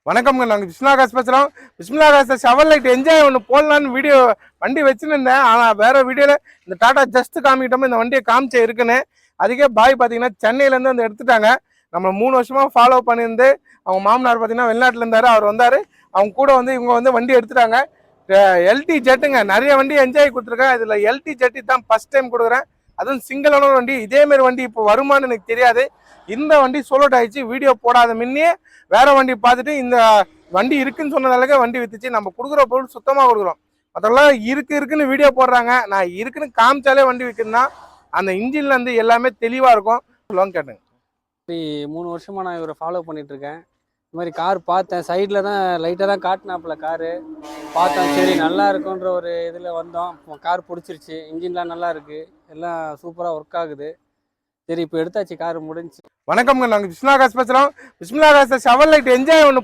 வணக்கம்ங்க. நாங்கள் பிஸ்மிலாகாஸ் பேசுகிறோம். பிஸ்மிலாகாஸ் ஷவர் லைட் என்ஜாய் ஒன்று போடலான்னு வீடியோ வண்டி வச்சுருந்தேன். ஆனால் வேறு வீடியோவில் இந்த டாடா ஜஸ்ட் காமிக்கிட்டோம் இந்த வண்டியை காமிச்சு இருக்குன்னு. அதுக்கே பாய் பார்த்தீங்கன்னா சென்னையிலேருந்து வந்து எடுத்துட்டாங்க. நம்ம 3 வருஷமாக ஃபாலோ பண்ணியிருந்து அவங்க மாமனார் பார்த்தீங்கன்னா வெளிநாட்டில் இருந்தார். அவர் வந்தார். அவங்க கூட வந்து இவங்க வந்து வண்டி எடுத்துட்டாங்க. எல்டி ஜெட்டுங்க. நிறைய வண்டி என்ஜாய் கொடுத்துருக்கேன். இதில் எல்டி ஜெட்டி தான் ஃபஸ்ட் டைம் கொடுக்குறேன். அதுவும் சிங்கிளான வண்டி. இதேமாரி வண்டி இப்போ வருமானு எனக்கு தெரியாது. இந்த வண்டி சோலோட் ஆயிடுச்சு. வீடியோ போடாத முன்னே வேற வண்டி பார்த்துட்டு இந்த வண்டி இருக்குன்னு சொன்னதால வண்டி வித்துச்சு. நம்ம கொடுக்குற பொருள் சுத்தமாக கொடுக்குறோம். அதெல்லாம் இருக்குன்னு வீடியோ போடுறாங்க. நான் இருக்குன்னு காமிச்சாலே வண்டி விற்குதுன்னா அந்த இன்ஜின்ல இருந்து எல்லாமே தெளிவாக இருக்கும். லோன் கேட்டுங்க. 3 வருஷமாக நான் இவரை ஃபாலோ பண்ணிகிட்ருக்கேன். இந்த மாதிரி கார் பார்த்தேன், சைடில் தான் லைட்டாக தான் காட்டினாப்புல காரு பார்த்தேன். சரி நல்லா இருக்குன்ற ஒரு இதில் வந்தோம். கார் பிடிச்சிருச்சு, இன்ஜின்லாம் நல்லா இருக்குது, எல்லாம் சூப்பராக ஒர்க் ஆகுது. சரி இப்போ எடுத்தாச்சு, கார் முடிஞ்சு. வணக்கம்ங்க. நாங்கள் பிஸ்மிலாகாஸ் பேசுகிறோம். பிஸ்மிலாகாஸ் ஷவர் லைட் என்ஜாய் ஒன்று